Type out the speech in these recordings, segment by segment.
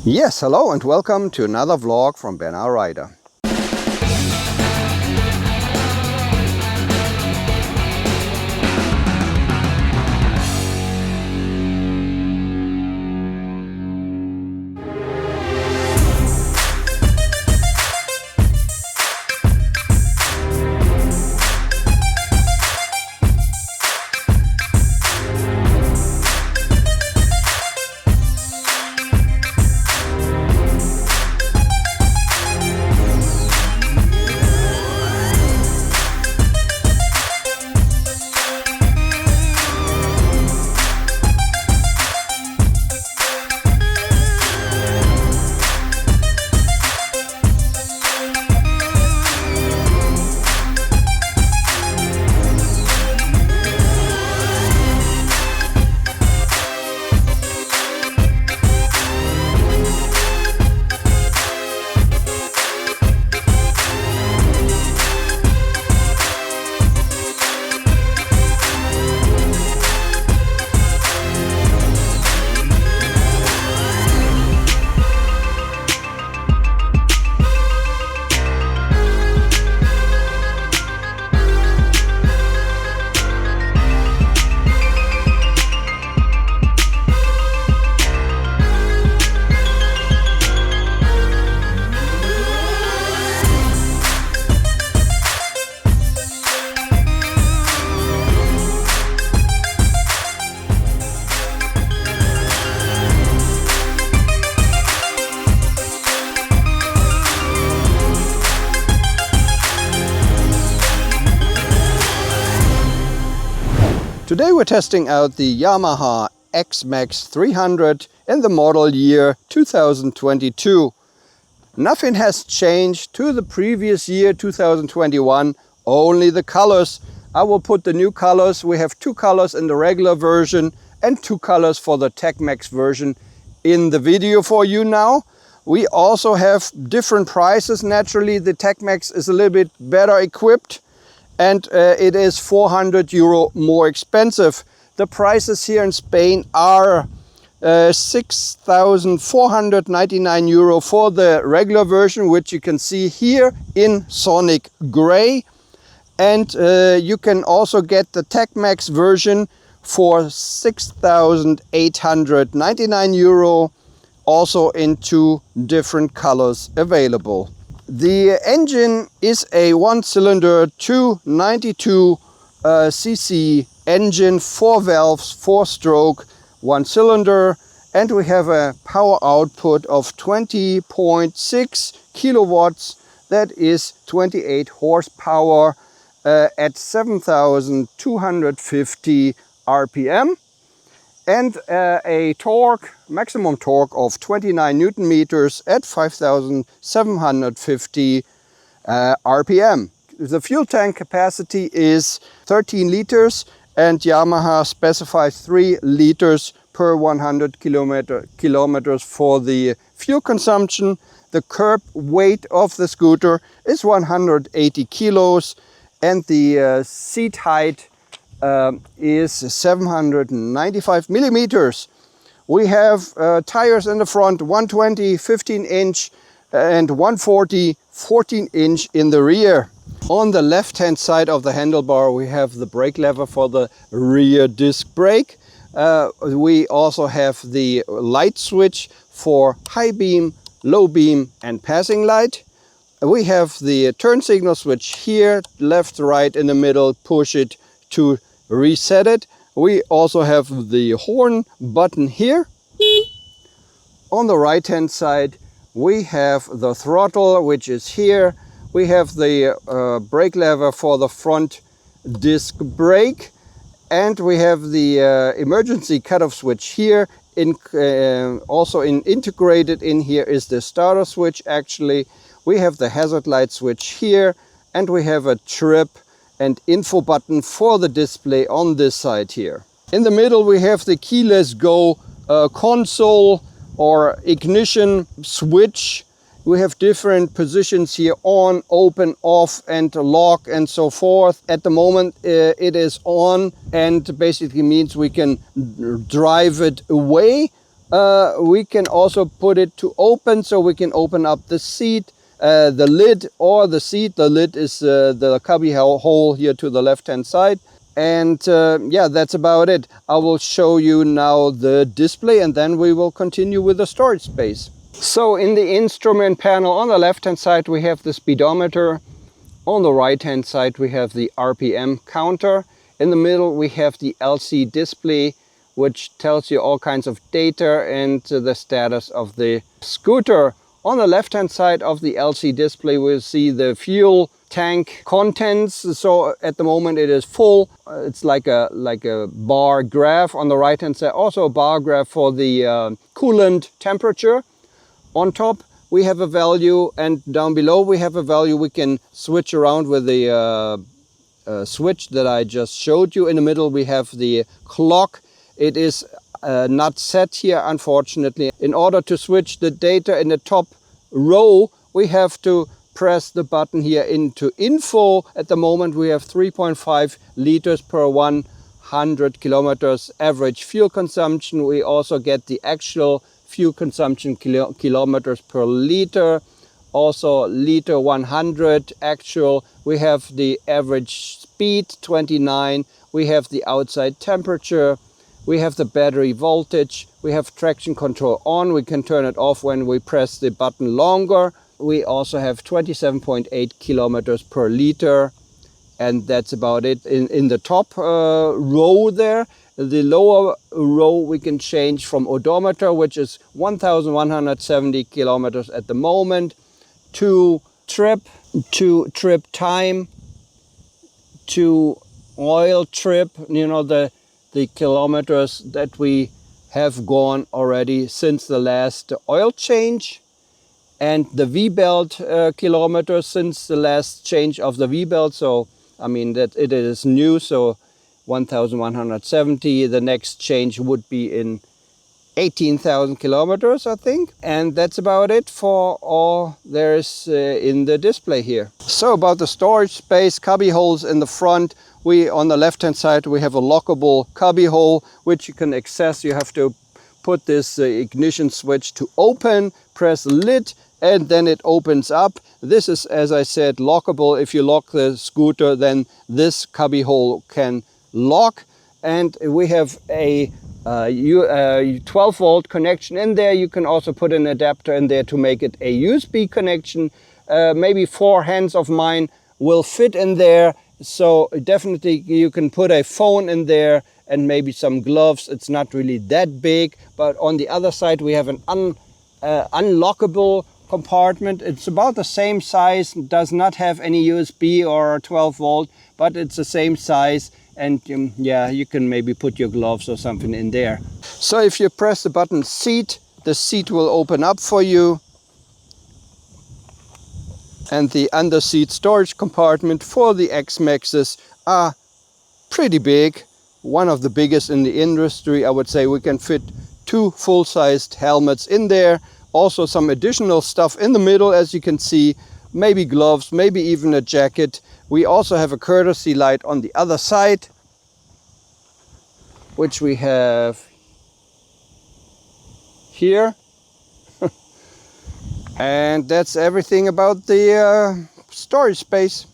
Yes, hello and welcome to another vlog from Bernard Rider. Today we're testing out the Yamaha XMAX 300 in the model year 2022. Nothing has changed to the previous year 2021, only the colors. I will put the new colors. We have two colors in the regular version and two colors for the XMAX version in the video for you now. We also have different prices. Naturally, the XMAX is a little bit better equipped, and it is 400 euro more expensive. The prices here in Spain are 6,499 euro for the regular version, which you can see here in Sonic Grey. And you can also get the XMAX version for 6,899 euro, also in two different colors available. The engine is a one-cylinder 292 cc engine, 4 valves, 4-stroke, 1-cylinder, and we have a power output of 20.6 kilowatts. That is 28 horsepower at 7,250 RPM, and a maximum torque of 29 Newton meters at 5,750 RPM. The fuel tank capacity is 13 liters, and Yamaha specifies 3 liters per 100 kilometers for the fuel consumption. The curb weight of the scooter is 180 kilos, and the seat height is 795 millimeters. We have tires in the front, 120 15-inch and 140 14-inch in the rear. On the left hand side of the handlebar we have the brake lever for the rear disc brake. We also have the light switch for high beam, low beam and passing light. We have the turn signal switch here, left, right, in the middle, push it to reset it. We also have the horn button here. On the right hand side we have the throttle, which is here. We have the brake lever for the front disc brake, and we have the emergency cutoff switch here. Integrated in here is the starter switch. Actually, we have the hazard light switch here, and we have a trip and info button for the display on this side here. In the middle we have the keyless go console or ignition switch. We have different positions here: on, open, off and lock and so forth. At the moment it is on, and basically means we can drive it away We can also put it to open, so we can open up the seat, the lid or the seat. The lid is the cubby hole here to the left hand side. And yeah, that's about it. I will show you now the display and then we will continue with the storage space. So in the instrument panel on the left hand side we have the speedometer. On the right hand side we have the RPM counter. In the middle we have the LCD display, which tells you all kinds of data and the status of the scooter. On the left hand side of the LCD display we'll see the fuel tank contents. So at the moment it is full. It's like a bar graph. On the right hand side also a bar graph for the coolant temperature. On top we have a value, and down below we have a value. We can switch around with the switch that I just showed you. In the middle we have the clock. It is not set here, unfortunately. In order to switch the data in the top row, we have to press the button here into info. At the moment we have 3.5 liters per 100 kilometers average fuel consumption. We also get the actual fuel consumption kilometers per liter, also liter 100 actual. We have the average speed 29. We have the outside temperature. We have the battery voltage. We have traction control on. We can turn it off when we press the button longer. We also have 27.8 kilometers per liter, and that's about it. In the top row there, the lower row we can change from odometer, which is 1170 kilometers at the moment, to trip time, to oil trip, you know, the kilometers that we have gone already since the last oil change, and the V-belt kilometers since the last change of the V-belt. So I mean that it is new, so 1170. The next change would be in 18,000 kilometers, I think. And that's about it for all there is in the display here. So about the storage space, cubby holes in the front. On the left hand side we have a lockable cubby hole which you can access. You have to put this ignition switch to open, press lid, and then it opens up. This is, as I said, lockable. If you lock the scooter, then this cubby hole can lock. And we have a 12 volt connection in there. You can also put an adapter in there to make it a USB connection. Maybe 4 hands of mine will fit in there. So definitely you can put a phone in there and maybe some gloves. It's not really that big. But on the other side we have an unlockable compartment. It's about the same size, does not have any USB or 12 volt, but it's the same size. And yeah, you can maybe put your gloves or something in there. So if you press the button seat, the seat will open up for you. And the under-seat storage compartment for the XMAXs are pretty big. One of the biggest in the industry, I would say. We can fit 2 full-sized helmets in there. Also some additional stuff in the middle, as you can see. Maybe gloves, maybe even a jacket. We also have a courtesy light on the other side, which we have here. And that's everything about the storage space.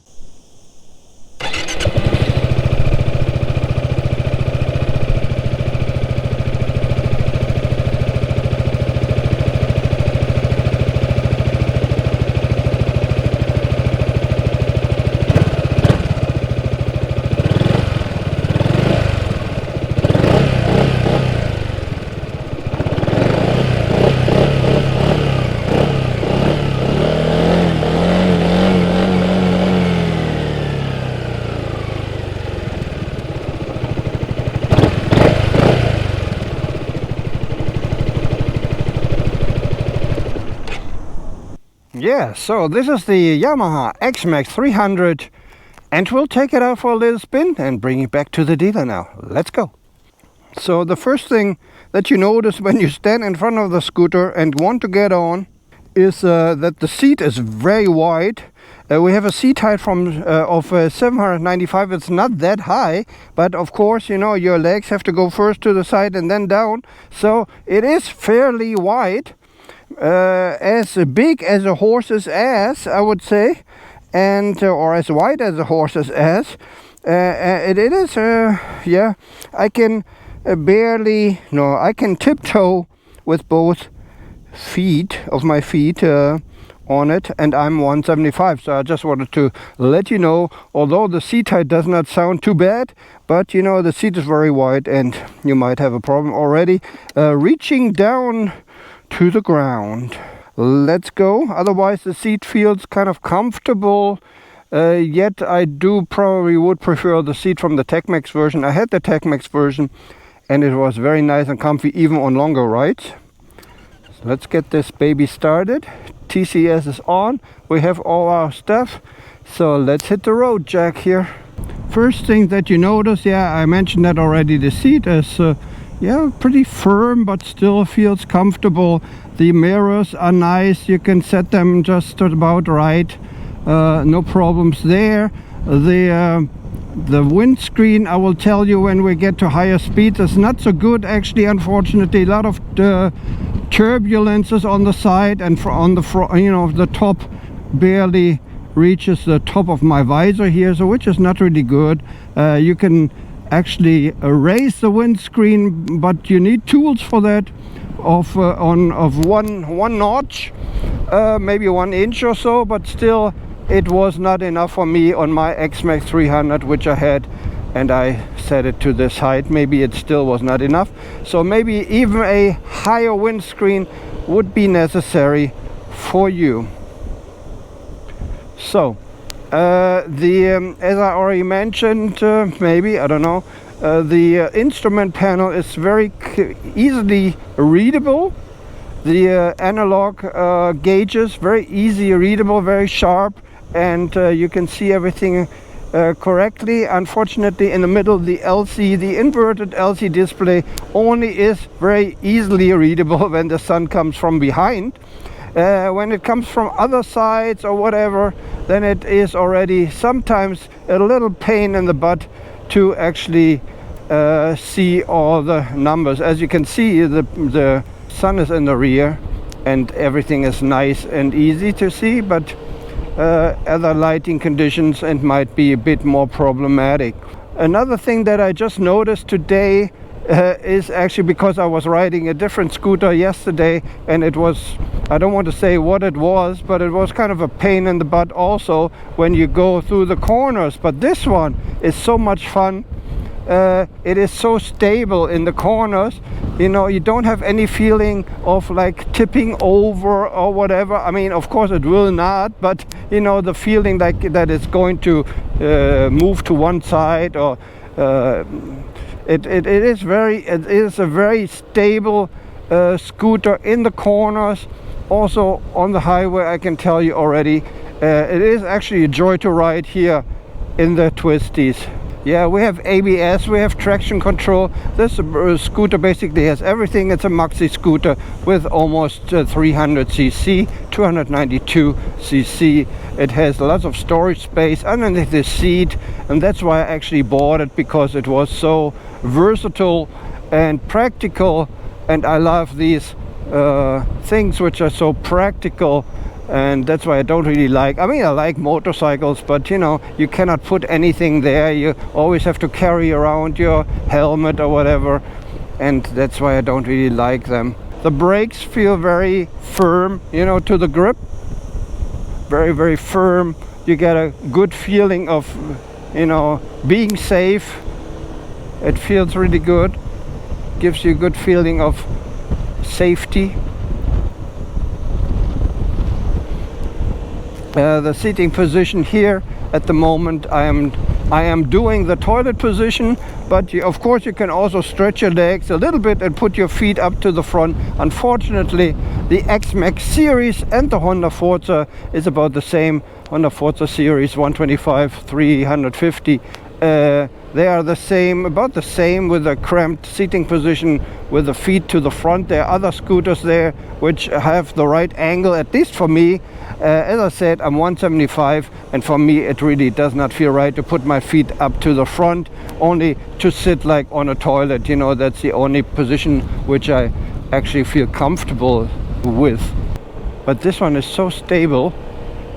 Yeah, so this is the Yamaha XMAX 300 and we'll take it out for a little spin and bring it back to the dealer now. Let's go. So the first thing that you notice when you stand in front of the scooter and want to get on is that the seat is very wide We have a seat height of 795. It's not that high, but of course, you know, your legs have to go first to the side and then down. So it is fairly wide, as big as a horse's ass, I would say, and or as wide as a horse's ass. It is, yeah, I can I can tiptoe with both feet of my feet on it, and I'm 175, so I just wanted to let you know, although the seat height does not sound too bad, but you know, the seat is very wide and you might have a problem already reaching down to the ground. Let's go. Otherwise the seat feels kind of comfortable, yet I probably would prefer the seat from the XMAX version. I had the XMAX version and it was very nice and comfy even on longer rides. So let's get this baby started. TCS is on. We have all our stuff. So let's hit the road, Jack, here. First thing that you notice, yeah, I mentioned that already, the seat is yeah, pretty firm, but still feels comfortable. The mirrors are nice. You can set them just about right. No problems there. The windscreen, I will tell you when we get to higher speeds, is not so good actually, unfortunately. A lot of turbulences on the side, and on the front, you know, the top barely reaches the top of my visor here, so which is not really good. You can actually raise the windscreen, but you need tools for that of one notch, maybe 1 inch or so, but still it was not enough for me on my XMAX 300, which I had, and I set it to this height. Maybe it still was not enough, so maybe even a higher windscreen would be necessary for you. So as I already mentioned, maybe, I don't know, the instrument panel is very easily readable. The analog gauges, very easy readable, very sharp, and you can see everything correctly. Unfortunately, in the middle, the inverted LC display only is very easily readable when the sun comes from behind. When it comes from other sides or whatever, then it is already sometimes a little pain in the butt to actually see all the numbers. As you can see, the sun is in the rear and everything is nice and easy to see, but other lighting conditions and might be a bit more problematic. Another thing that I just noticed today is actually because I was riding a different scooter yesterday, and it was, I don't want to say what it was, but it was kind of a pain in the butt also when you go through the corners. But this one is so much fun. It is so stable in the corners. You know, you don't have any feeling of like tipping over or whatever. I mean, of course it will not, but you know, the feeling like that it's going to move to one side, or it is a very stable scooter in the corners. Also on the highway, I can tell you already, it is actually a joy to ride here in the twisties. Yeah, we have ABS, we have traction control. This scooter basically has everything. It's a maxi scooter with almost 300cc, 292cc. It has lots of storage space underneath the seat, and that's why I actually bought it, because it was so versatile and practical, and I love these things which are so practical. And that's why I don't really like, I mean, I like motorcycles, but you know, you cannot put anything there. You always have to carry around your helmet or whatever, and that's why I don't really like them. The brakes feel very firm, you know, to the grip. Very, very firm. You get a good feeling of, you know, being safe. It feels really good. Gives you a good feeling of safety. The seating position here at the moment, I am doing the toilet position, but of course you can also stretch your legs a little bit and put your feet up to the front. Unfortunately, the XMAX series and the Honda Forza is about the same. Honda Forza series 125, 350 They are the same, about the same, with a cramped seating position with the feet to the front. There are other scooters there which have the right angle, at least for me. As I said, I'm 175, and for me it really does not feel right to put my feet up to the front, only to sit like on a toilet. You know, that's the only position which I actually feel comfortable with. But this one is so stable,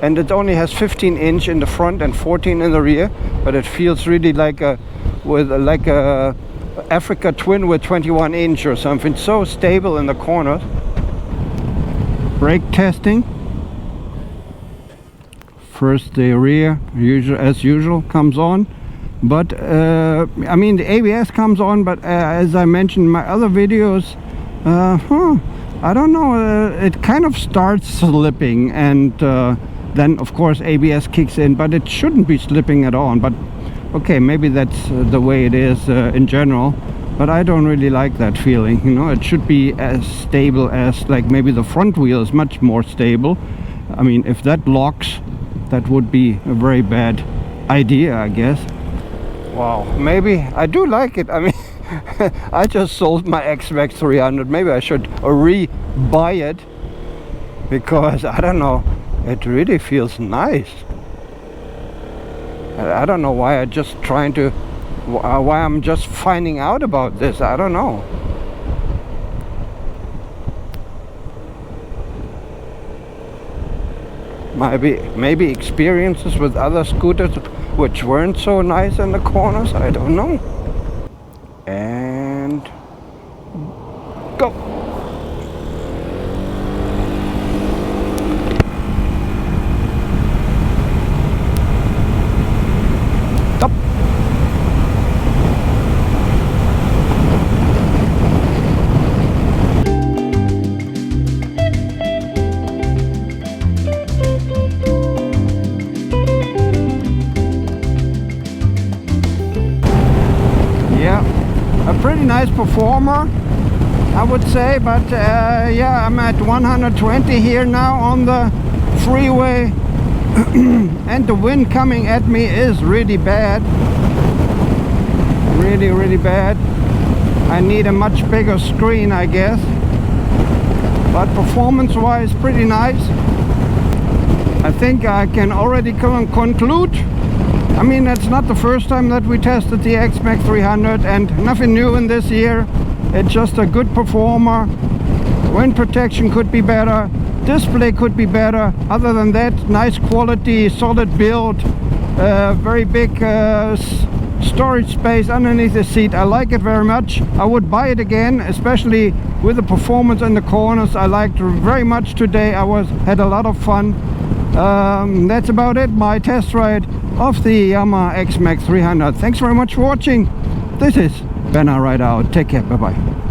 and it only has 15-inch in the front and 14 in the rear, but it feels really like a Africa Twin with 21-inch or something. So stable in the corners. Brake testing. First the rear, as usual, comes on, but I mean the ABS comes on, but as I mentioned in my other videos, I don't know, it kind of starts slipping, and then of course ABS kicks in, but it shouldn't be slipping at all. But okay, maybe that's the way it is in general, but I don't really like that feeling. You know, it should be as stable as, like, maybe the front wheel is much more stable. I mean, if that locks, that would be a very bad idea, I guess. Wow, maybe I do like it. I mean, I just sold my XMAX 300. Maybe I should re-buy it, because I don't know, it really feels nice. I don't know why I'm just finding out about this. I don't know. Maybe experiences with other scooters which weren't so nice in the corners. I don't know. And go. Stop. A pretty nice performer, I would say, but yeah, I'm at 120 here now on the freeway, and the wind coming at me is really bad, really bad. I need a much bigger screen, I guess, but performance wise pretty nice. I think I can already conclude. I mean, it's not the first time that we tested the XMAX 300, and nothing new in this year. It's just a good performer. Wind protection could be better, display could be better. Other than that, nice quality, solid build, very big storage space underneath the seat. I like it very much. I would buy it again, especially with the performance in the corners. I liked it very much today. Had a lot of fun. That's about it, my test ride of the Yamaha XMAX 300. Thanks very much for watching. This is Ben Ride Out. Take care. Bye bye.